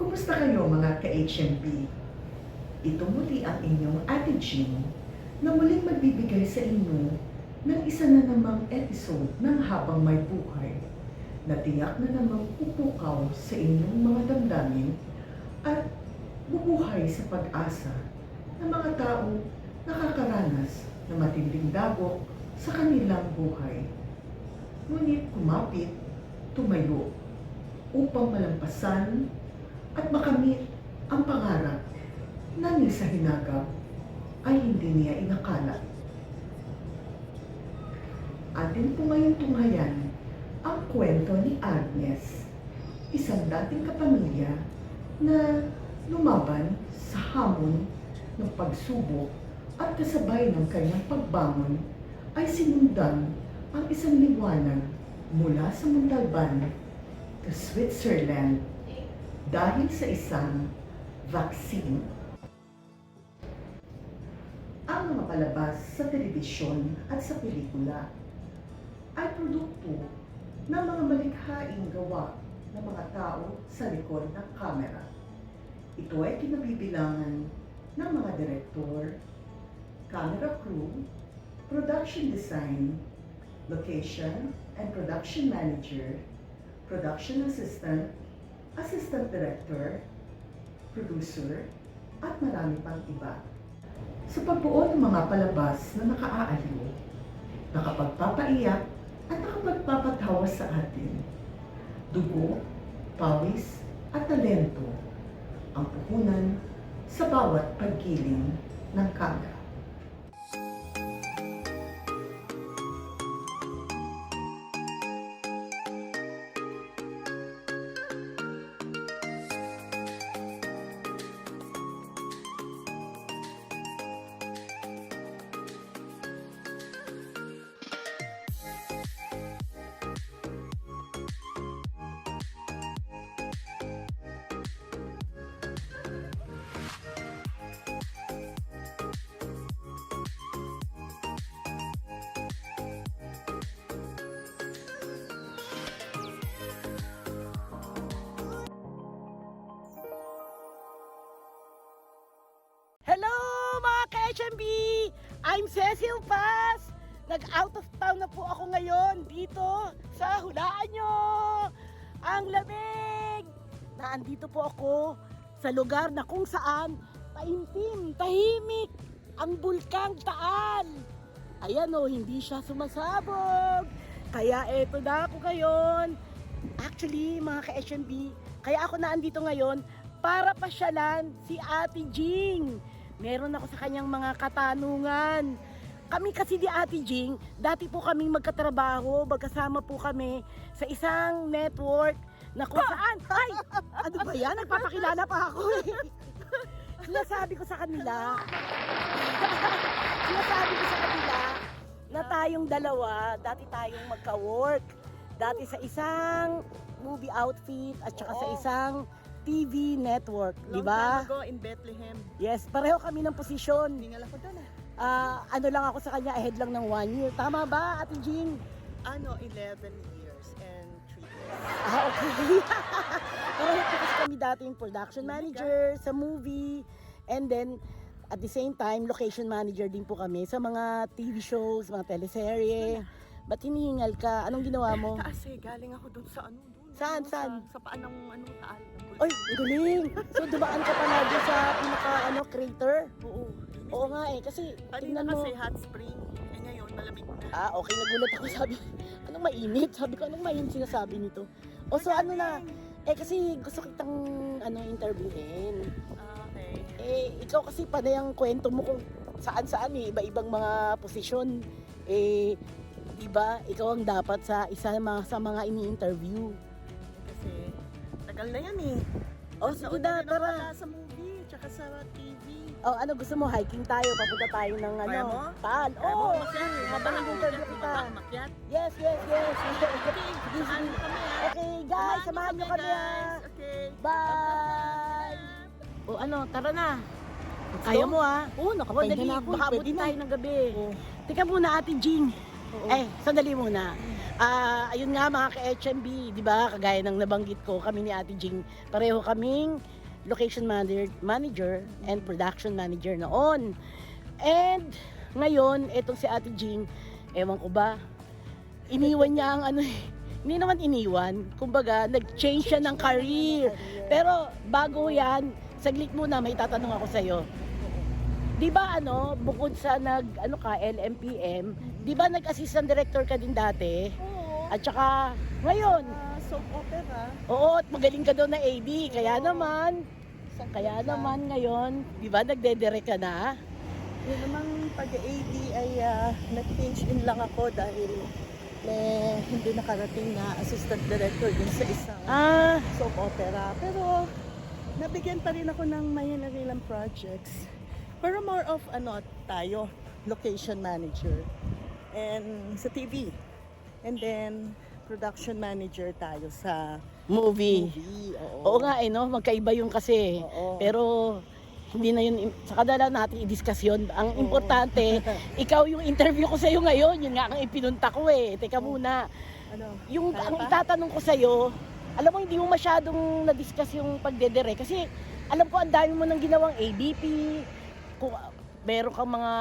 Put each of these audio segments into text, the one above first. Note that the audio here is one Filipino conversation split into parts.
Kumusta kayo mga ka-HMP? Ito muli ang inyong Ate Jean na muling magbibigay sa inyo ng isa na namang episode ng Habang May Buhay na tiyak na namang pupukaw sa inyong mga damdamin at bubuhay sa pag-asa ng mga taong nakakaranas na matinding dagok sa kanilang buhay. Ngunit kumapit, tumayo, upang malampasan at makamit ang pangarap na ni sa hinagap ay hindi niya inakala. Atin po ngayong tunghayan ang kwento ni Agnes, isang dating kapamilya na lumaban sa hamon ng pagsubok at kasabay ng kanyang pagbangon ay sinundan ang isang liwanag mula sa Montalban to Switzerland dahil sa isang vaccine. Ang mga palabas sa telebisyon at sa pelikula ay produkto ng mga malikhaing gawa ng mga tao sa likod ng kamera. Ito ay kinabibilangan ng mga direktor, camera crew, production design, location and production manager, production assistant, assistant director, producer, at marami pang iba. Sa pagbuo ng mga palabas na nakaaaliw, nakapagpapaiyak at nakapagpapatawa sa atin, dugo, pawis, at talento ang puhunan sa bawat paggiling ng kamera. Hello mga ka-HMB! I'm Cecil Paz! Nag-out of town na po ako ngayon dito sa hulaan nyo! Ang lamig! Naandito po ako sa lugar na kung saan taimtim, tahimik ang bulkang Taal. Ayan o, hindi siya sumasabog. Kaya eto na ako ngayon. Actually mga ka-HMB, kaya ako naandito ngayon para pasyalan si Ate Jing. Meron ako sa kanyang mga katanungan. Kami kasi di Ate Jing, dati po kaming magkatrabaho, magkasama po kami sa isang network na kung saan, ay, ano ba yan? Nagpapakilala pa ako eh. Sinasabi ko sa kanila, na tayong dalawa, dati tayong magka-work. Dati sa isang movie outfit at saka sa isang TV network, di ba? Long time ago in Bethlehem. Yes, pareho kami ng posisyon. Ningal ako doon eh. Ano lang ako sa kanya, ahead lang ng 1 year. Tama ba, Ate Jean? 11 years and 3 years. Okay. Pareho po kasi kami dati yung production manager sa movie. And then, at the same time, location manager din po kami sa mga TV shows, mga teleserye. Ba't hinihingal ka? Anong ginawa mo? Kasi galing ako doon sa ano. Doon, Saan? ano, Saan? Sa paan ng Taal. Oy, galing! So, dumaan ka pala doon sa crater? Oo. Oo nga eh, kasi Kanina tingnan mo. kasi hot spring. Eh ngayon, malamig na. Okay, nagulat ako, sabi, anong mainit? Sabi ko, anong mainit sinasabi nito? O so ano na, kasi gusto kitang interviewin. Okay. Ikaw kasi panay ang kwento mo kung saan-saan iba-ibang mga posisyon. Diba, ikaw ang dapat sa isa sa mga ini-interview. Kasi tagal na yan eh. O sige na, Nauna din ako tara. wala sa movie, tsaka sa TV. O ano, gusto mo, hiking tayo, papunta tayo ng Kaya mo? Taal. Kaya mo Oo, umakyat? habang nag-interview kita. Makyat? Yes. Okay, samahan mo kami ah. Okay, guys, samahan nyo kami guys. Okay. Bye! O ano, tara na. Kaya mo ha? Oo, nakapahinga Dali, na ako. baka Pwede abutin na. tayo ng gabi. Oo. Teka muna, Ate Jing. Oo. Sandali muna. Ayun nga mga ka-HMB, di ba? Kagaya ng nabanggit ko, kami ni Ate Jing, pareho kaming location manager and production manager noon. And ngayon, etong si Ate Jing, ewan ko ba, iniwan niya ang ano, hindi naman iniwan, kumbaga nag-change siya ng career. Pero bago yan, saglit muna, may tatanong ako sa'yo. Di ba bukod sa LMPM, di ba nag-assistant director ka din dati? Oo. At saka, ngayon, Soap opera. oo, at magaling ka daw na AD, kaya Oo. naman ngayon, di ba nagdedirect ka na? Yun namang pag-AD ay nag-pinch in lang ako dahil hindi nakarating na assistant director din sa isang soap opera. Pero nabigyan pa rin ako ng mahinagilang projects. Pero more of tayo, location manager and sa TV. And then production manager tayo sa Movie. Oo. Oo nga magkaiba yung kasi. Oo. Pero hindi na yun, sa kadala natin i-discuss yun. Ang importante, ikaw yung interview ko sa'yo ngayon, yun nga ang ipinunta ko Teka muna, Kaya ang pa? itatanong ko sa'yo, alam mo hindi mo masyadong na-discuss yung pagdedere kasi alam ko ang dami mo nang ginawang ADP, kung meron kang mga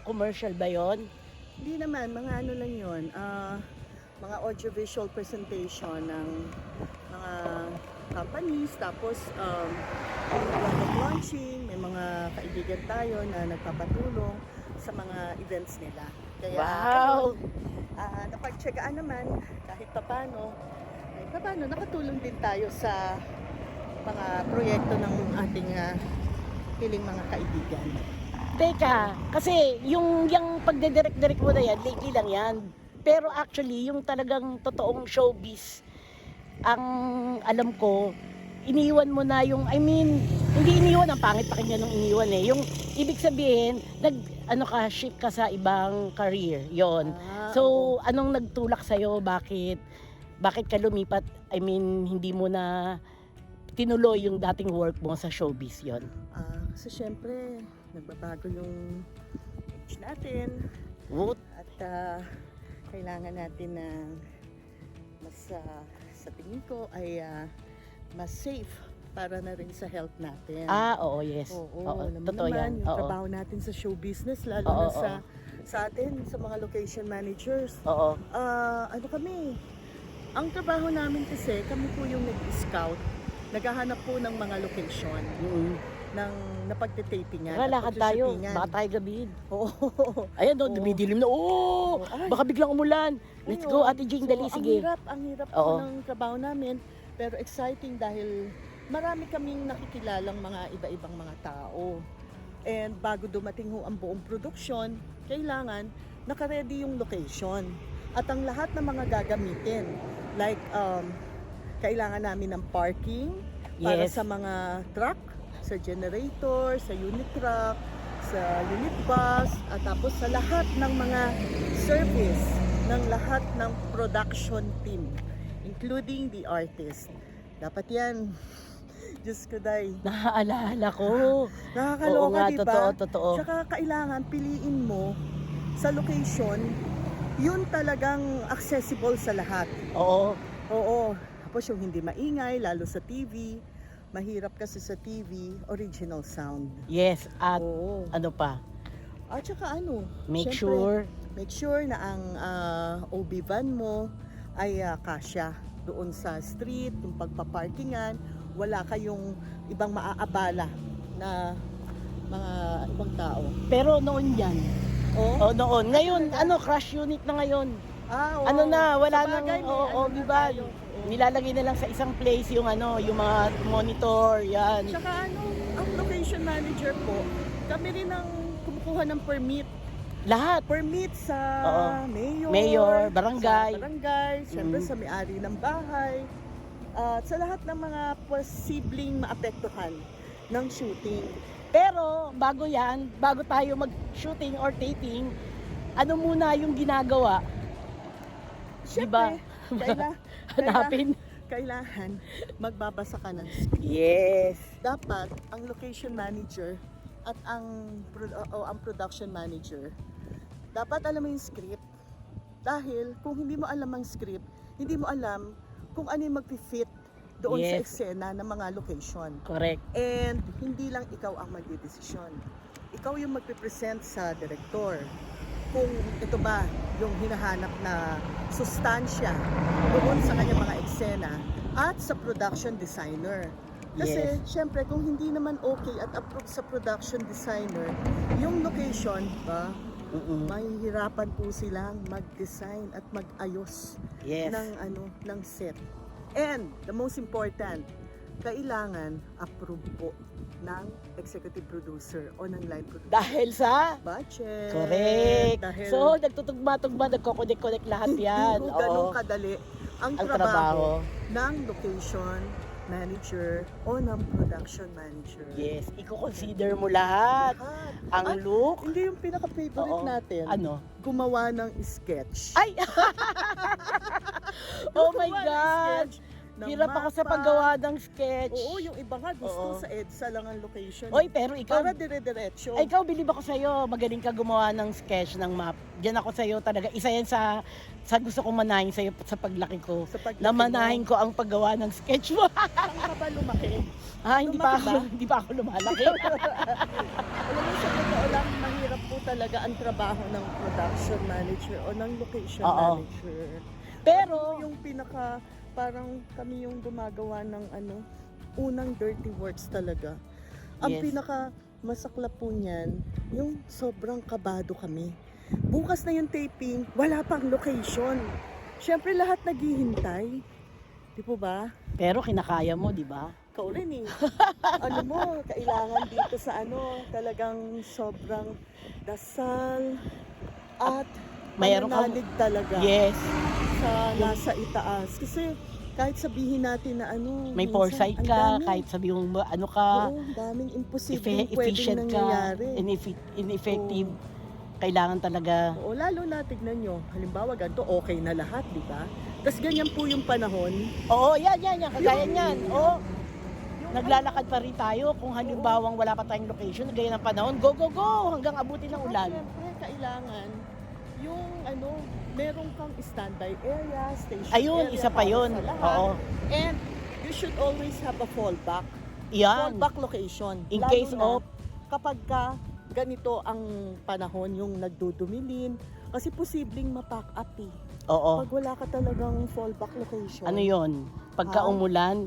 commercial ba yon? Hindi naman, mga lang yun. Mga audiovisual presentation ng mga companies. Tapos, product launching. May mga kaibigan tayo na nagpapatulong sa mga events nila. Kaya, Wow! napagtsagaan naman kahit papano. Nakatulong din tayo sa mga proyekto ng ating piling mga kaibigan. Teka, kasi yung pagdedirect-direct mo na yan, lately lang yan. Pero actually, yung talagang totoong showbiz, ang alam ko, iniwan mo na yung, hindi iniwan, ang pangit pakinggan nung iniwan Yung ibig sabihin, shift ka sa ibang career, yon. So, anong nagtulak sa'yo? Bakit ka lumipat? Hindi mo na tinuloy yung dating work mo sa showbiz, yon. Kasi syempre, nagbabago yung age natin. What? At kailangan natin na mas sa tingin ko ay mas safe para na rin sa health natin. Oo, yes. Oo, Oo, alam mo totoo naman, yan. yung Oo. trabaho natin sa show business, lalo Oo, na sa atin, sa mga location managers. Oo. Ang trabaho namin kasi, kami po yung nag-scout, naghahanap po ng mga location ng napagtitapingan. Lakad tayo, baka tayo gabihin. Oo. Ayan, Oo. dumidilim na. Oo, Ay. baka biglang umulan. Let's go, Ate Jing, dali, sige. Ang hirap Oo. po ng trabaho namin, pero exciting dahil marami kaming nakikilalang mga iba-ibang mga tao. And bago dumating ang buong production, kailangan naka-ready yung location. At ang lahat ng mga gagamitin, like kailangan namin ng parking para Yes. sa mga truck, sa generator, sa unit truck, sa unit bus, at tapos sa lahat ng mga service ng lahat ng production team, including the artist. Dapat yan. Diyos ko, Day. Naaalala ko. Nakakaloka, Oo nga, diba? totoo. Tsaka kailangan piliin mo sa location, yun talagang accessible sa lahat. Oo. Oo. Tapos yung hindi maingay, lalo sa TV. Mahirap kasi sa TV, original sound. Yes, at Oo. ano pa, At saka make syempre, sure. make sure na ang OB van mo ay kasya doon sa street, yung pagpaparkingan, wala kayong ibang maaabala na mga ibang tao. Pero noon yan. Oh? Noon. Ngayon, crash unit na ngayon. Oo. Ano na, wala Sa nang, bagay, may di na ba? tayo. Oo. Nilalagay na lang sa isang place yung yung mga monitor, yan. Tsaka ang location manager po, kami rin ang kumukuha ng permit. Lahat. Permit sa Oo. mayor, barangay. sa barangay, syempre sa may-ari ng bahay, at sa lahat ng mga posibleng maapektuhan ng shooting. Pero bago yan, bago tayo mag-shooting or taping, ano muna yung ginagawa? Diba? Hanapin. Kailangan magbabasa ka ng script. Yes. Dapat ang location manager at ang production manager, dapat alam mo yung script. Dahil kung hindi mo alam ang script, hindi mo alam kung ano yung mag-fit doon sa Yes. eksena ng mga location. Correct. And hindi lang ikaw ang magdidesisyon. Ikaw yung magpipresent sa director kung ito ba yung hinahanap na sustansya doon sa kanyang mga eksena at sa production designer. Kasi, Yes. syempre, kung hindi naman okay at approved sa production designer, yung location, ba, Mm-mm. mahihirapan po silang mag-design at mag-ayos Yes. ng set. And, the most important, kailangan approve po ng executive producer o ng line producer. Dahil sa Budget. correct. Dahil So, nagtutugma-tugma, nagko-connect lahat yan. hindi po ganun Oo. kadali ang Ang trabaho trabaho. ng location manager o ng production manager. Yes, i-consider mo lahat. Lahat. Ang Ah, look. Hindi yung pinaka-favorite Oo. natin. Ano? Gumawa ng sketch. Ay! Oh my Gumawa ng God! sketch ng Hirap ako sa mapa. paggawa ng sketch. Oo, yung iba nga gusto Oo. sa EDSA lang ang location. Oy, pero ikaw, Para dire-diretso. ay, ikaw, bilib ako sa'yo. Magaling ka gumawa ng sketch, ng map. Diyan ako sa'yo talaga. Isa yan sa gusto kong manahin sa'yo sa paglaki ko. Sa paglaki Namanahin mo. ko ang paggawa ng sketch mo. Saan ka ba lumaki? Hindi pa Lumaki ako, ba? hindi pa ako lumalaki. Alam mo, sa totoo lang, mahirap po talaga ang trabaho ng production manager o ng location Oo. manager. Pero, Yung pinaka, parang kami yung gumagawa ng unang dirty works talaga. Ang Yes. pinaka masaklap po niyan, yung sobrang kabado kami. Bukas na yung taping, wala pang location. Siyempre lahat naghihintay. Di po ba? pero kinakaya mo, di ba? Ikaw rin eh. Ano mo, kailangan dito sa talagang sobrang dasal at Mayroon kang- pananalig talaga Yes. sa nasa itaas. Kasi kahit sabihin natin na May minsan, foresight ang ka, dami. kahit sabihin mo, ano ka, Oo, ang daming imposible pwedeng efficient ka, nangyayari. ineffective. Kailangan talaga. Oo, lalo na tignan nyo, halimbawa ganito, okay na lahat, di ba? Tapos ganyan po yung panahon. Oo, yan, kagaya Yung- niyan. Oo. Yung Naglalakad pa rin tayo kung halimbawang wala pa tayong location, gaya ng panahon, go, go, go, hanggang abutin ng ulan. Siyempre, kailangan yung meron kang standby area, station Ayun, area isa pa para yun. sa lahat. Oo. And you should always have a fallback. Yan. Fallback location. In Lalo case na of, kapag ganito ang panahon, yung nagdudumilin, kasi posibleng ma-pack up eh. oo. Pag wala ka talagang fallback location. Ano yon? Pagka Ah. umulan,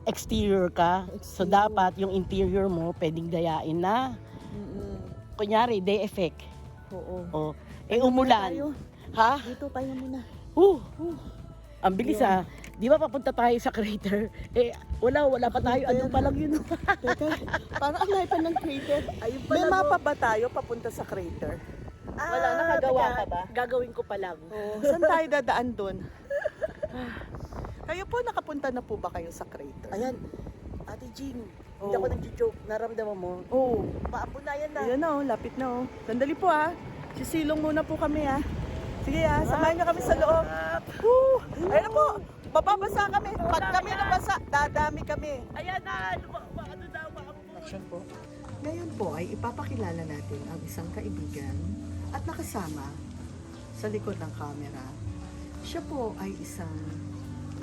exterior ka. So, Exterior. dapat yung interior mo, pwedeng dayain na. Mm-mm. Kunyari, day effect. Oo. O, umulan. Tayo. Ha? Dito tayo muna. Ang bilis Yun. Di ba papunta tayo sa crater? Wala pa tayo. Ano pa lang yun? Teka, parang ang lahat pa ng crater. Ayun May mapa ba tayo papunta sa crater? Wala, nakagawa ka ba? Gagawin ko pa lang. Oo. Saan tayo dadaan doon? Kayo po, nakapunta na po ba kayo sa crater? Ayan, Ate Jean, hindi Oo. ako nag-joke. Naramdaman mo? Oo. Maabunayan na. Ayan na, lapit na. Sandali po Sisilong muna po kami Sige samahan niyo kami sa loob. Woo! Ayun na po, mababasa kami. Pag kami nabasa, dadami kami. Ayan na, ano daw, Action po. Ngayon po ay ipapakilala natin ang isang kaibigan at nakasama sa likod ng camera. Siya po ay isang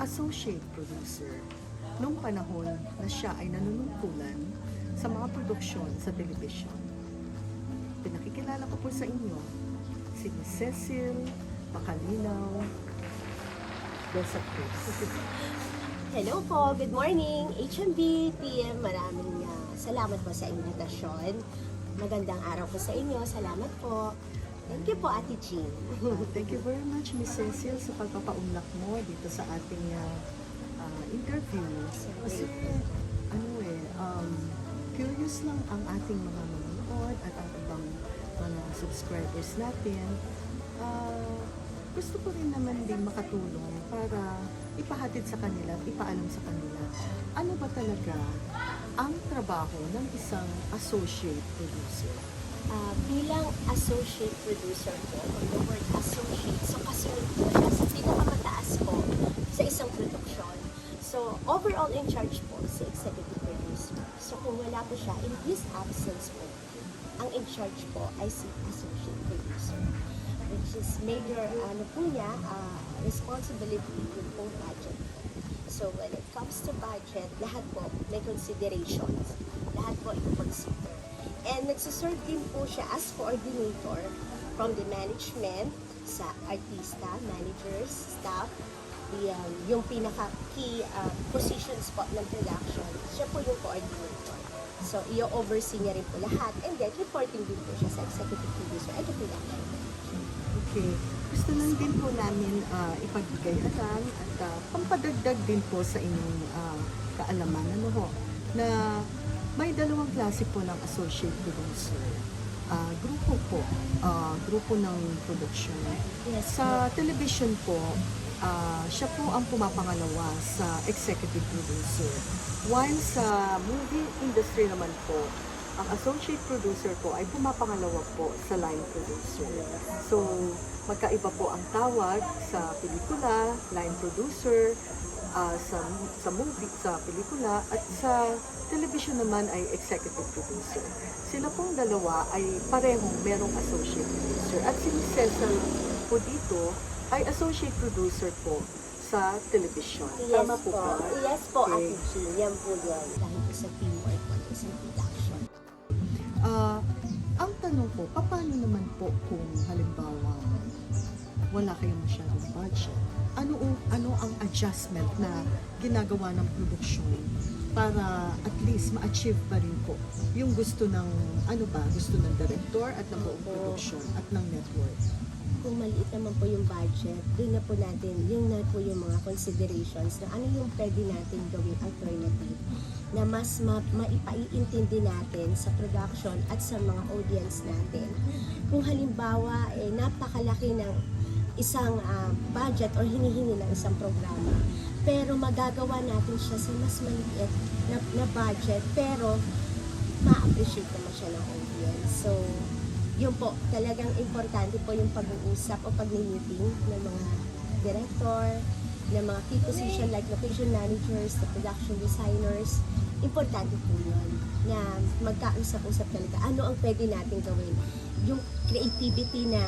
associate producer nung panahon na siya ay nanunungkulan sa mga produksyon sa telebisyon. Pinakikilala ko po sa inyo si Miss Cecil Pacalinaw Desa Cruz. Hello po, good morning HMB team. Maraming salamat po sa invitasyon. Magandang araw po sa inyo. Salamat po. Thank you po, Ate Jean. Thank you very much, Miss Cecil, sa pagpapaunlak mo dito sa ating interview. Kasi, curious lang ang ating mga manonood at ang ibang mga subscribers natin. Gusto ko rin naman din makatulong para ipahatid sa kanila at ipaalam sa kanila ano ba talaga ang trabaho ng isang associate producer. Bilang associate producer po, or the word associate, so kasunod po siya sa pinakamataas po sa isang production. So, overall in charge po si executive producer. So, kung wala po siya, in his absence po, ang in charge po ay si associate producer. Which is major, po niya, responsibility with po budget. So when it comes to budget, lahat po may considerations. Lahat po i-consider. And nagsiserve din po siya as coordinator from the management sa artista, managers, staff, yung pinaka-key positions po ng production. Siya po yung coordinator. So, i-oversee niya rin po lahat. And then, reporting din po siya sa executive producer at the production. Okay. Gusto lang din po namin ipagbigay alam at pampadagdag din po sa inyong kaalaman na may dalawang klase po ng associate producer. Grupo ng production. Yes, Sa television po, siya po ang pumapangalawa sa executive producer. While sa movie industry naman po, ang associate producer po ay pumapangalawa po sa line producer. So, magkaiba po ang tawag sa pelikula, line producer, sa movie, sa pelikula, at sa television naman ay executive producer. Sila pong dalawa ay parehong merong associate producer. At si Ms. Cecil po dito ay associate producer po sa television. Yes Tama po ba? Yes po, Okay. Ate Jean. Yan po yun. Dahil po sa teamwork po ng isang production. Ang tanong po, paano naman po kung halimbawa wala kayong masyadong budget? Ano ang adjustment na ginagawa ng produksyon para at least ma-achieve pa rin po yung gusto ng gusto ng director at ng buong production at ng network? Kung maliit naman po yung budget, doon na po natin, yung na po yung mga considerations na ano yung pwede natin gawing alternative na mas maipaiintindi natin sa production at sa mga audience natin. Kung halimbawa, napakalaki ng isang budget or hinihingi ng isang programa, pero magagawa natin siya sa mas maliit na budget, pero ma-appreciate naman siya ng audience. So, yun po, talagang importante po yung pag-uusap o pag-meeting ng mga director, ng mga key position like location managers, the production designers. Importante po yun na magkausap-usap talaga. Ano ang pwede natin gawin? Yung creativity na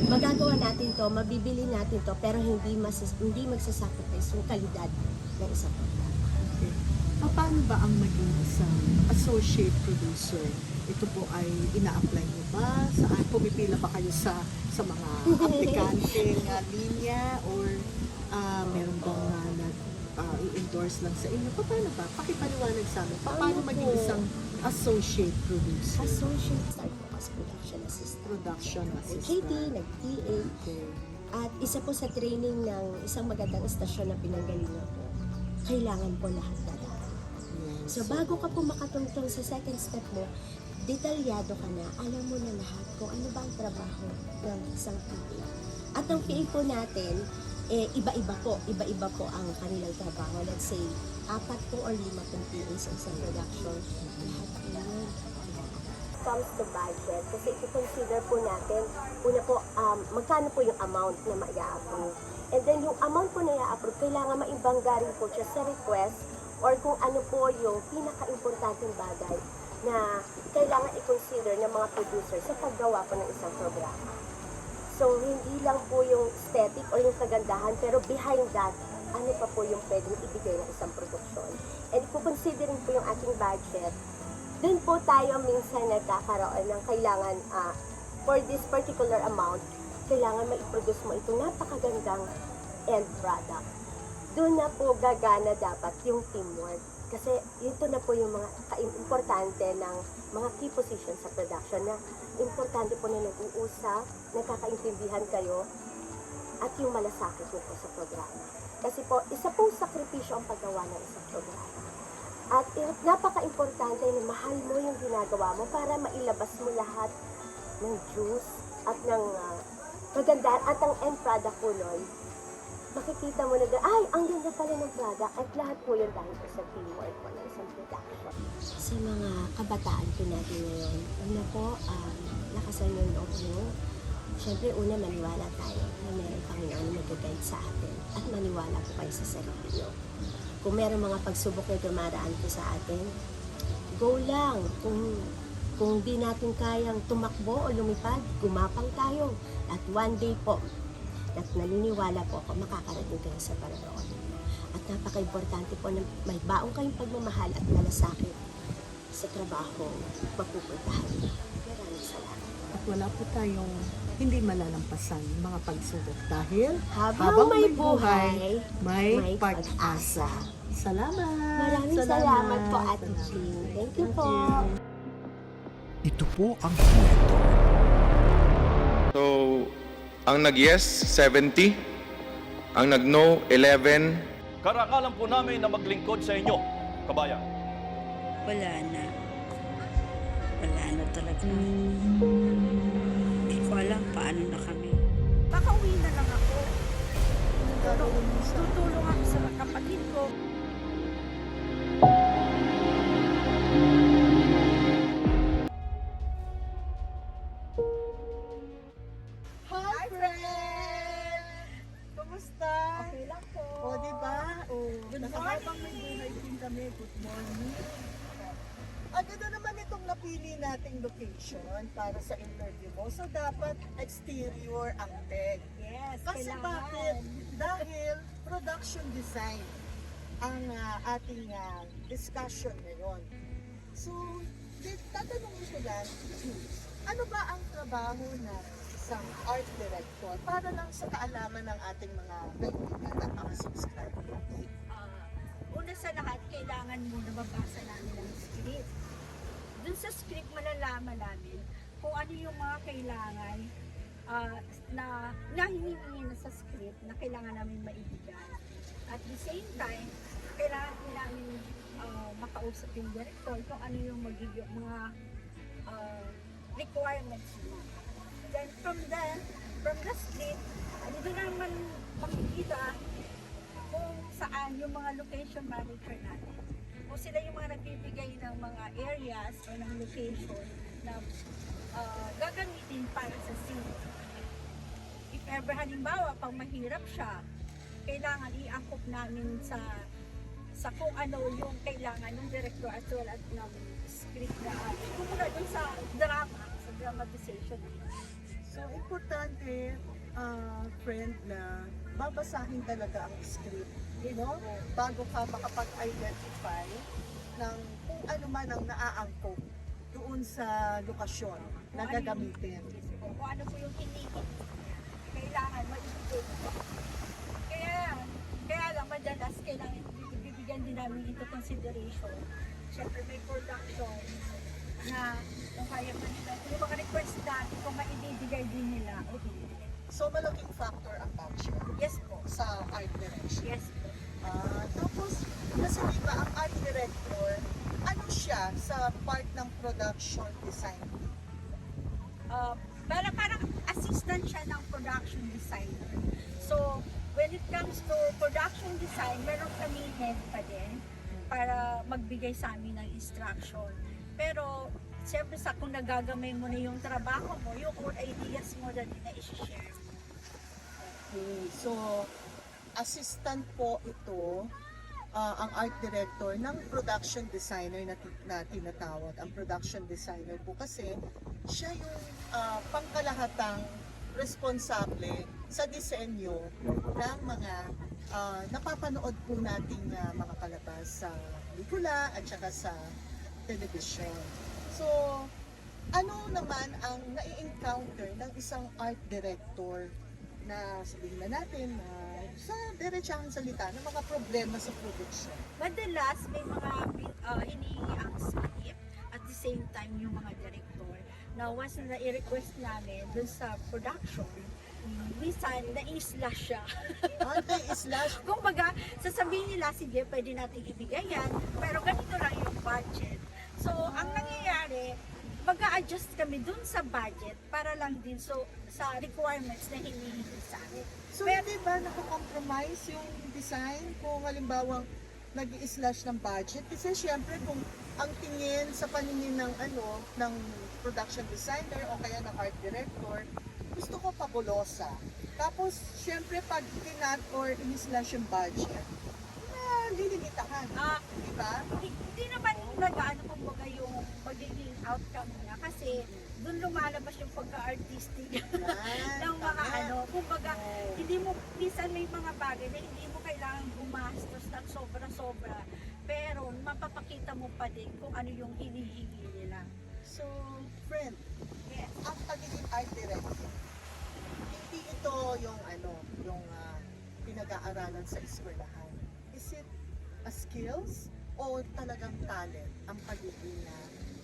magagawa natin to, mabibili natin to, pero hindi magsasacrifice yung kalidad ng isang program. Okay. Paano ba ang maging isang associate producer? Ito po ay ina-apply niyo ba? Saan pumipila ba kayo sa mga aplikanteng linya or meron bang i-endorse lang sa inyo? Paano ba? Pakipaliwanag sa amin. Paano maging isang associate producer? Associate start po as production assistant. Production JT, assistant. nag-PA. Okay. At isa po sa training ng isang magandang estasyon na pinanggalingan po, kailangan po lahat dadaan. Yes. So bago ka po makatungtong sa second step mo, detalyado ka na, alam mo na lahat kung ano ba ang trabaho ng isang PA. At ang PA po natin, iba-iba po ang kanilang trabaho. Let's say, 4 po or 5 pong PA sa isang production. Lahat po yun. Comes to budget, kasi i-consider po natin, una po, magkano po yung amount na ma-approve. And then yung amount po na i-approve, kailangan maibangga rin po siya sa request or kung ano po yung pinaka-importanteng bagay na kailangan i-consider ng mga producer sa paggawa po ng isang programa. So, hindi lang po yung aesthetic o yung kagandahan, pero behind that, ano pa po yung pwedeng ibigay ng isang produksyon. And i-considering po yung ating budget, dun po tayo minsan nagkakaroon ng kailangan, for this particular amount, kailangan ma-produce mo itong napakagandang end product. Doon na po gagana dapat yung teamwork. Kasi ito na po yung mga importante ng mga key positions sa production na importante po na nag-uusap, nagkakaintindihan kayo, at yung malasakit nyo po sa programa. Kasi po, isa pong sakripisyo ang paggawa ng isang programa. At napaka-importante na mahal mo yung ginagawa mo para mailabas mo lahat ng juice at ng magandaan at ang end product po nun. Makikita mo na, ay, ang ganda pala ng product at lahat po yun dahil po sa teamwork po ng isang production. Sa mga kabataan po natin ngayon, una po, lakasan yung loob nyo. Siyempre, una, maniwala tayo na meron Panginoon na mag-guide sa atin at maniwala po kayo sa sarili nyo. Kung meron mga pagsubok na dumaraan po sa atin, go lang. Kung di natin kayang tumakbo o lumipad, gumapang tayo. At one day po, at naniniwala po ako, makakarating kayo sa Panginoon. At napaka-importante po na may baong kayong pagmamahal at malasakit sa trabaho mapupuntahan niyo. Maraming salamat. At wala po tayong hindi malalampasan mga pagsubok dahil Habang may buhay, may pag-asa. Salamat! maraming salamat po, Ate Jean. Thank you po. Ito po ang kwento. So, ang nag-yes, 70. Ang nag-no, 11. Karakalan po namin na maglingkod sa inyo, kabayan. Wala na. Wala na talaga. Hindi ko alam paano na kami. Makauwi na lang ako. Tutulong ako sa kapatid ko. Hi, friend! Kumusta? Okay lang po. O, diba? O, nakahabang may buhay din kami. Good morning. Ang ganda naman itong napili nating location para sa interview mo. So, dapat exterior ang tech. Yes, Kasi kailangan. bakit? Dahil production design ang ating discussion ngayon. So, tatanungin ko lang, ano ba ang trabaho ng isang art director para lang sa kaalaman ng ating mga kaibigan at mga subscribers? Una sa lahat, kailangan muna mabasa namin ang script. Dun sa script, malalaman namin kung ano yung mga kailangan na hinihingi na sa script na kailangan namin maibigay. At the same time, kailangan din namin makausap yung director kung ano yung magiging mga requirements mo. Then from the script, dito naman makikita kung saan yung mga location manager natin. Kung sila yung mga nagbibigay ng mga areas o ng location na gagamitin para sa scene. If ever halimbawa, pang mahirap siya, kailangan i-angkop namin sa kung ano yung kailangan ng director as well as ng script na kumula dun sa drama, sa dramatization. So, importante, friend, na babasahin talaga ang script, no? Bago ka makapag-identify ng kung ano man ang naaangkop doon sa lokasyon na gagamitin. Kung ano po yung kailangan maibigay. Kaya lang madalas kailangan bibigyan din namin ito consideration. Siyempre may production na kung kaya pa nila. Yung mga request natin kung maibibigay din nila o hindi. So, malaking factor ang budget Yes po. sa art direction. Yes po. Tapos, kasi diba ang art director, ano siya sa part ng production design? Parang assistant siya ng production designer. So, when it comes to production design, meron kami head pa din para magbigay sa amin ng instruction. Pero, siyempre kung nagagamay mo na yung trabaho mo, yung own ideas mo na din na i-share. Okay, so, assistant po ito, ang art director ng production designer na tinatawag. Ang production designer po kasi siya yung pangkalahatang responsable sa disenyo ng mga napapanood po nating mga palabas sa pelikula at saka sa television. So, ano naman ang nai-encounter ng isang art director na sabihin na natin sa diretsahang salita ng mga problema sa production? Madalas may mga hinihingi ang script at the same time yung mga director na once na i-request namin dun sa production, minsan na-i-slash siya. Slash. Kung baga, sasabihin nila, sige, pwede natin ibigay yan, pero ganito lang yung budget. So, ang nangyayari, mag-a-adjust kami dun sa budget para lang din sa requirements na hinihingi sa amin. So, hindi ba nakakompromise yung design kung halimbawang nag-i-slash ng budget? Kasi syempre kung ang tingin sa paningin ng ng production designer o kaya ng art director, gusto ko pabulosa. Tapos, syempre pag tinat or in-slash yung budget, lilimitahan. Diba? Hindi naman nag-ano kumbaga yung magiging outcome niya. Kasi doon lumalabas yung pagka-artistic ng mga kumbaga, hindi mo, minsan may mga bagay na hindi mo kailangan gumastos ng sobra-sobra, pero mapapakita mo pa din kung ano yung hinihingi nila. So, friend, Yes. ang pagiging art director, hindi ito yung pinag-aaralan sa eskwelahan. Is it a skills o talagang talent ang pagiging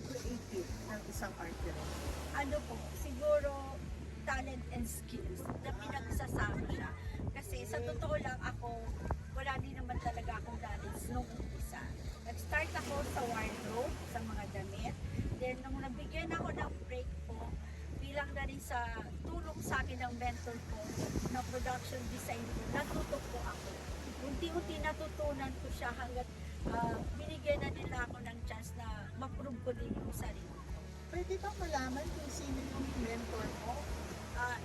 creative ng isang art director? Ano po, siguro talent and skills na pinagsasama siya. Kasi sa totoo lang ako, wala din naman talaga akong knowledge nung umpisa. Nag-start ako sa wardrobe, sa mga damit. Then nung nabigyan ako ng break po, bilang na rin sa tulong sa akin ng mentor ko na production design ko, natuto po ako. Unti-unti natutunan ko siya hanggat binigyan na nila ako ng chance na ma-prove ko din yung sarili ko. Pwede bang malaman kung sino yung mentor mo?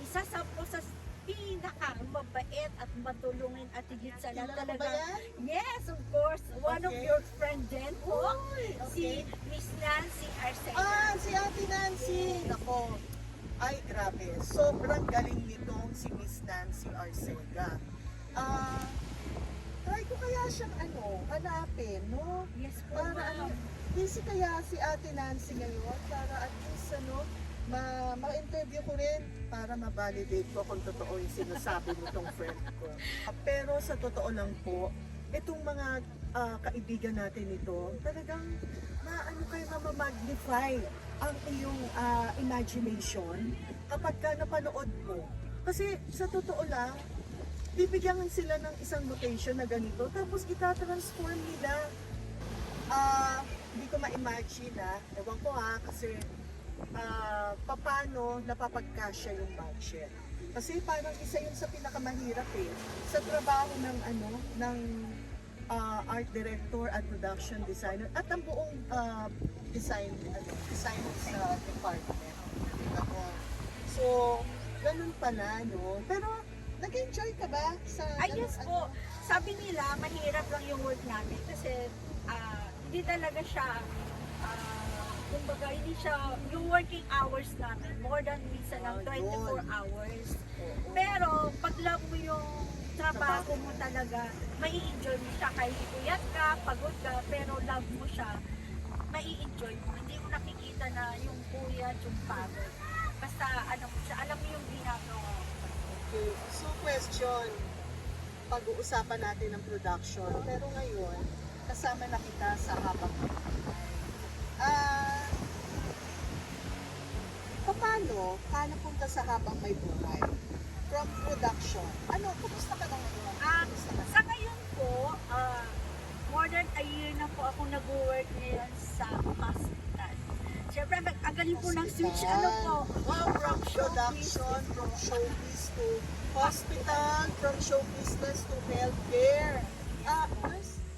Isa sa po sa pinaka-mabait at matulungin at higit sa lahat Kilala mo ba talaga. yan? Yes, of course. One of Okay. your friend din po. Uy, okay. Si Miss Nancy Arcega. Si Ate Nancy! Nako, ay grabe. Sobrang galing nitong si Miss Nancy Arcega. Try ko kaya siyang hanapin, no? Yes po, Para ma'am. busy kaya si Ate Nancy ngayon para at least ma-interview ko rin para ma-validate ko kung totoo yung sinasabi nitong friend ko. Pero sa totoo lang po, itong mga kaibigan natin ito, talagang mamamagnify ang iyong imagination kapag ka napanood mo. Kasi sa totoo lang, bibigyan sila ng isang location na ganito, tapos itatransform nila. Hindi ko ma-imagine ewan ko kasi paano napapagkasya yung budget. Kasi parang isa yun sa pinakamahirap sa trabaho ng art director at production designer at ang buong design sa department. So, ganun pala, no? Pero, nag-enjoy ka ba sa Yes po. Sabi nila, mahirap lang yung work namin kasi hindi talaga siya, kumbaga, hindi siya, yung working hours namin, more than minsan ng 24 hours. Pero, pag love mo yung trabaho mo talaga, mai-enjoy mo siya. Kahit puyat ka, pagod ka, pero love mo siya, mai-enjoy mo. Hindi mo nakikita na yung puyat, yung pagod. Basta, alam mo yung ginagawa. Okay. So, question. Pag-uusapan natin ng production. Pero ngayon, kasama na kita sa habang buhay. Paano punta sa habang may buhay? From production. Kumusta ka na ngayon? Sa ngayon po, more than a year na po ako nag-work ngayon sa hospital. Siyempre, ang galing po ng switch, From production, from showbiz to hospital, from show business to healthcare.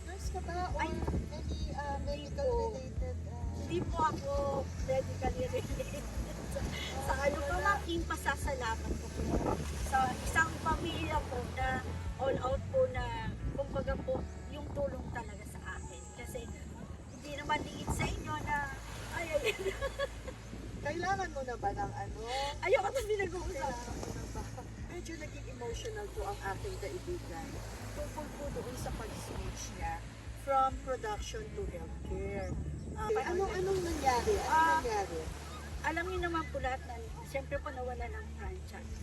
Nurse ka ba? Or any medical related? Hindi po ako medically related. Sa malaking pasasalamat ko po sa isang pamilya po na all out po na kumbaga po yung tulong talaga sa akin. Kasi hindi naman liit sa inyo na Kailangan mo na ba ng ayoko na pinag-uusapan. Kailangan mo na ba? Medyo naging emotional po ang aking kaibigan. Tungkol po doon sa pag-switch niya from production to healthcare. Anong nangyari? Alam niyo naman po lahat na siyempre po nawala ng franchise.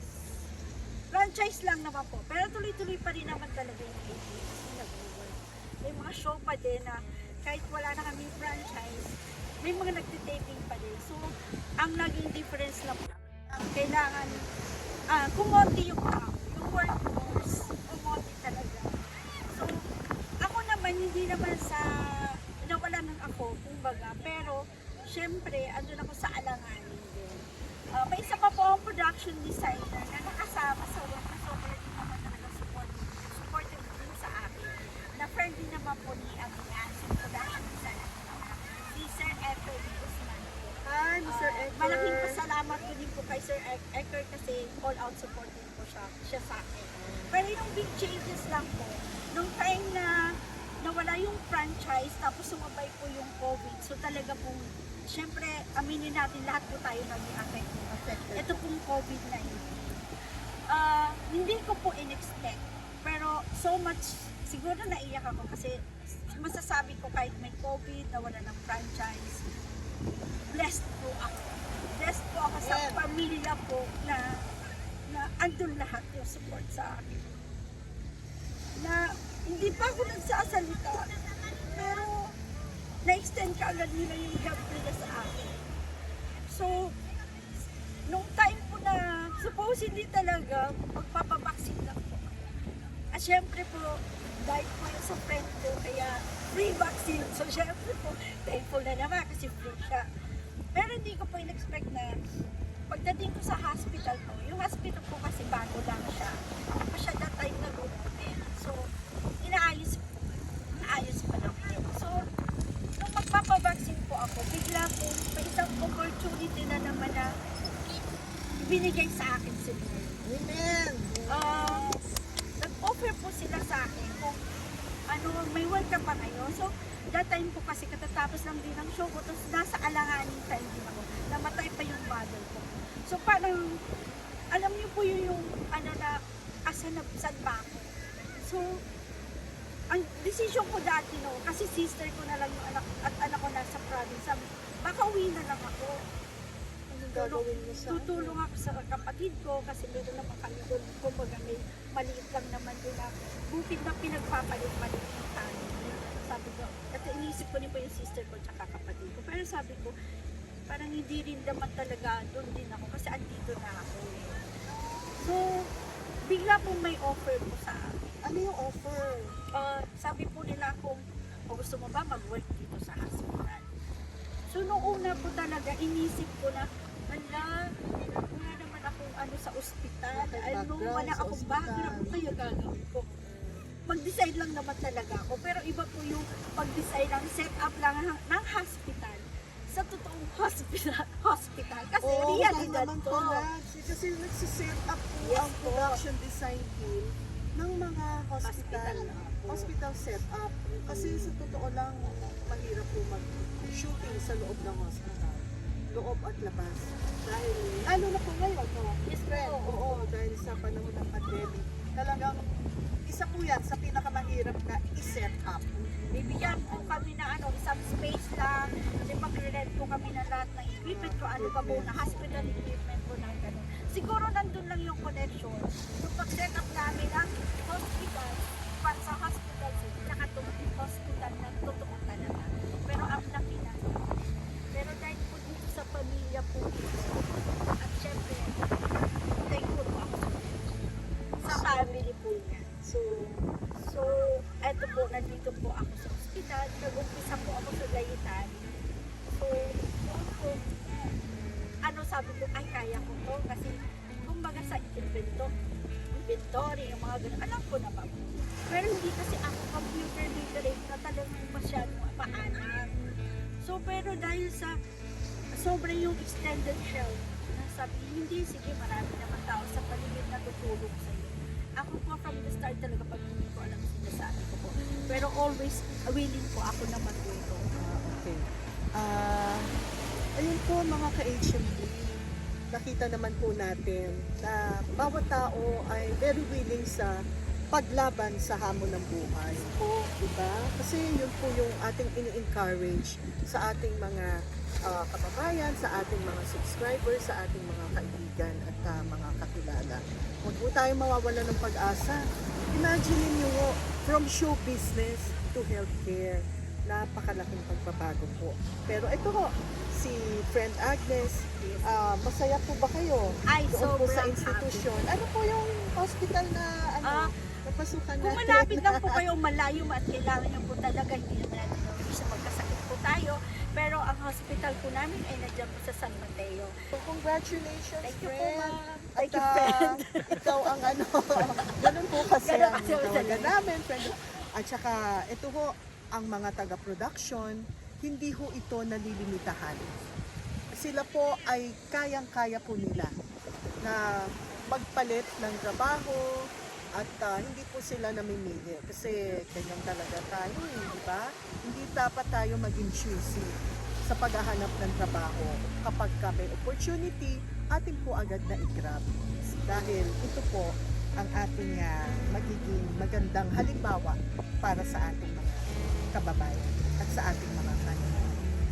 Franchise lang naman po. Pero tuloy-tuloy pa rin naman talaga yung AD. Kasi nag-work. May mga show pa din na kahit wala na kami franchise, may mga nagtitaping pa din. So, ang naging difference lang po, kailangan kumonti yung workforce. Kumonti talaga. So, ako naman, hindi naman sa nawala ng ako, kumbaga. Pero, syempre, andun ako sa alanganin din. May isa pa po ang production designer na nakasama sa work na sobrang din naman talaga supportive din sa akin. Na friend din naman po ni Amian, si production designer si Sir Ecker Guzman po. Hi, Mr. Ecker. Malaking pasalamat ko din po kay Sir Ecker kasi all out supporting po siya sa akin. Pero yung big changes lang po, nung time na nawala yung franchise tapos sumabay po yung COVID, so talaga pong syempre, aminin natin, lahat po tayo naging affected. Ito pong COVID-19. Hindi ko po in-expect, pero so much, siguro naiyak ako kasi masasabi ko kahit may COVID, nawala ng franchise, blessed po ako. Blessed po ako sa pamilya po na andun lahat yung support sa akin. Na hindi pa ako nagsasalita, pero na-extend ka agad nila yung help nila sa akin. So, nung time po na supposedly talaga magpapabaksin lang po. At syempre po, dahil po yun sa friend ko, kaya free vaccine. So syempre po, thankful na naman kasi free siya. Pero hindi ko po in-expect na pagdating ko sa hospital po, yung hospital po kasi bago lang siya. Hindi pa siya that time nag-open. So, inaayos pa lang po. So, nung magpapabaksin po ako, bigla po, may isang opportunity na naman na binigay sa akin sila. Amen! Nag-offer po sila sa akin kung may welcome pa ngayon. So, that time po kasi katatapos lang din ng show ko, tapos nasa alanganing time din ako. Namatay pa yung mother ko. So, parang, alam niyo po yung na asan ba ako. So, ang decision ko dati, kasi sister ko na lang yung anak ko nasa province, sabi, baka uwi na lang ako. Gagawin mo sa Tutulong ako sa kapatid ko kasi meron naman kami doon, kumbaga may maliit lang naman doon na bukid na pinagpapalit-palit yung tayo. Sabi ko, at inisip ko din po yung sister ko tsaka kapatid ko. Pero sabi ko, parang hindi rin naman talaga doon din ako kasi andito na ako. So, bigla po may offer po sa akin. Ano yung offer? Sabi po nila kung gusto mo ba mag-work dito sa hospital. So, noong una po talaga, inisip ko na, wala naman akong sa ospital. Wala akong background, kaya gagawin ko. Mag-decide lang naman talaga ako. Pero iba po yung mag-decide lang, set up lang ng hospital. Sa totoong hospital. Kasi realidad naman to. Kasi nagsiset up po Yes ang po. production design team ng mga hospital. Hospital. Hospital set up. Kasi sa totoo lang, mahirap po mag-shooting sa loob ng hospital. Loob at labas. Dahil, lalo na po ngayon, Yes friend, po. oo, dahil sa panahon ng pandemic, talagang isa po yan sa pinakamahirap na i-set up. Bibigyan po kami na isang space lang. Kasi mag-rent po kami na lahat ng equipment ko. Ano pa po na hospital equipment po na gano'n. Siguro nandun lang yung connection. Yung pag-set up namin ng hospital, para sa hospital, so nakatulong hospital na totoo talaga. Pero ang laki na. Pero dahil po dito sa pamilya po dito, at syempre, thankful po ako sa family po niya. So, eto po, nandito po ako sa ospital. Nag-umpisa po ako sa Gayitan. So, noon po, sabi ko, ay, kaya ko to. Kasi, kumbaga sa inventory, yung mga ganun, alam ko naman. Pero hindi kasi ako computer literate na talagang masyadong maalam. So, pero dahil sa sobra yung extended shelf, sabi, hindi, sige, marami naman tao sa paligid na tutulong sa'yo. Ako po from the start talaga pag hindi ko alam sinasabi ko po. Pero always willing po ako na matulong. Okay. Ayun po mga ka-HMB, nakita naman po natin na bawat tao ay very willing sa paglaban sa hamon ng buhay. Po, diba? Kasi yun po yung ating ini-encourage sa ating mga kababayan, sa ating mga subscribers, sa ating mga kaibigan at mga kakilala. Huwag po tayo mawawala ng pag-asa. Imagine niyo from show business to healthcare, napakalaking pagbabago po. Pero ito ho, si Friend Agnes, masaya po ba kayo? Ay, doon po sa sobrang institusyon? Ano po yung hospital na napasukan natin? Kung malapit lang po kayo, malayo at kailangan nyo po talaga, hindi naman natin sa magkasakit po tayo. Pero ang hospital po namin ay nandiyan po sa San Mateo. So, congratulations, Thank you po, friend. ma'am. At Thank you, friend. ikaw ang ganun po kasi Ganun ang kasi ang tawagan sabi. namin, friend. At saka, ito ho, ang mga taga-production, hindi ho ito nalilimitahan. Sila po ay kayang-kaya po nila na magpalit ng trabaho at hindi po sila namimili kasi ganyan talaga tayo, di ba? Hindi dapat tayo maging choosy. sa paghahanap ng trabaho. Kapag ka may opportunity, atin po agad na i-grab. Dahil ito po ang ating magiging magandang halimbawa para sa ating mga kababayan at sa ating mga kanila.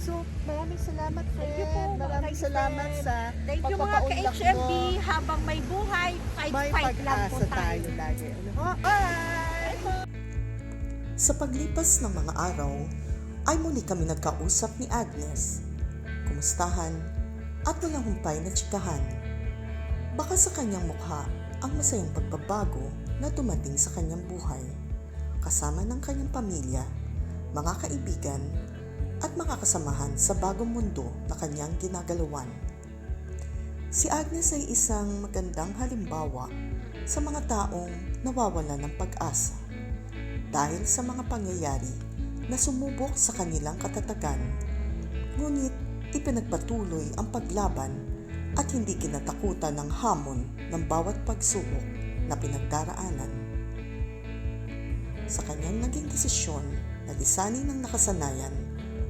So, maraming salamat, friend. Thank you po, mga Maraming salamat friend. sa Thank you mga pagpapaunlak ka-HMB. mo. Habang may buhay, May fight lang po pag-asa tayo. tayo lagi. Bye! Sa paglipas ng mga araw, ay muli kami nagkausap ni Agnes. Kumustahan at walang humpay na tsikahan. Baka sa kanyang mukha ang masayang pagbabago na dumating sa kanyang buhay, kasama ng kanyang pamilya, mga kaibigan, at mga kasamahan sa bagong mundo na kanyang ginagalawan. Si Agnes ay isang magandang halimbawa sa mga taong nawawalan ng pag-asa dahil sa mga pangyayari na sumubok sa kanilang katatagan, ngunit ipinagpatuloy ang paglaban at hindi kinatakutan ng hamon ng bawat pagsubok na pinagdaraanan. Sa kanyang naging desisyon na lisanin ng nakasanayan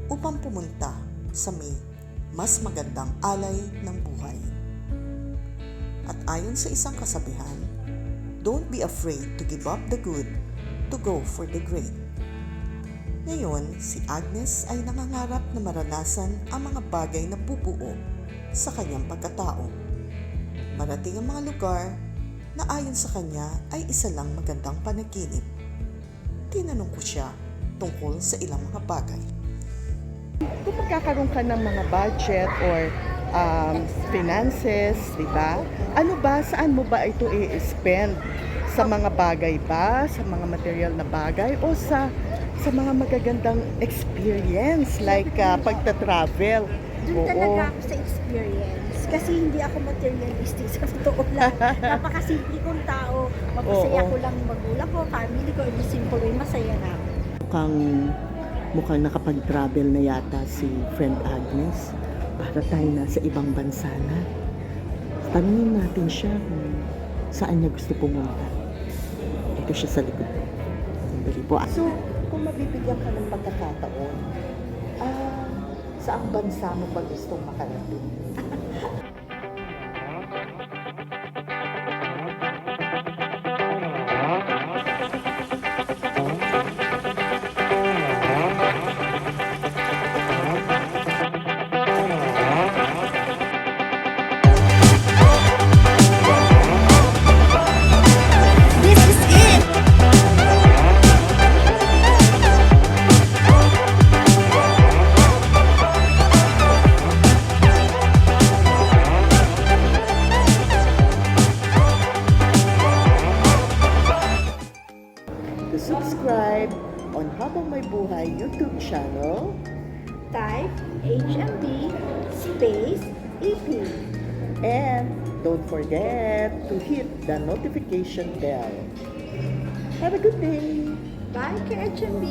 upang pumunta sa may mas magandang alay ng buhay. At ayon sa isang kasabihan, don't be afraid to give up the good to go for the great. Ngayon, si Agnes ay nangangarap na maranasan ang mga bagay na bubuo sa kanyang pagkatao. Marating ang mga lugar na ayon sa kanya ay isa lang magandang panaginip. Tinanong ko siya tungkol sa ilang mga bagay. Kung magkakaroon ka ng mga budget or finances, di ba? Ano ba, saan mo ba ito i-spend? Sa mga bagay ba? Sa mga material na bagay? O sa mga magagandang experience like pagta-travel? Doon talaga ako sa experience. Kasi hindi ako materialistic sa totoo lang. Napakasimple kong tao. Mapasaya ko lang yung magulang ko, family ko, in a simple way, masaya na ako. Mukhang nakapag-travel na yata si friend Agnes. Para tayo nasa ibang bansa na. Tanungin natin siya kung saan niya gusto pumunta. Ito siya sa likod ko. Sandali po. So, kung mabibigyan ka ng pagkakataon, saang bansa mo ba gustong makarating? This is it! To subscribe on Habang May Buhay YouTube channel. Type HMB space EP. And don't forget to hit the notification bell. Have a good day! Bye, ka-HMB!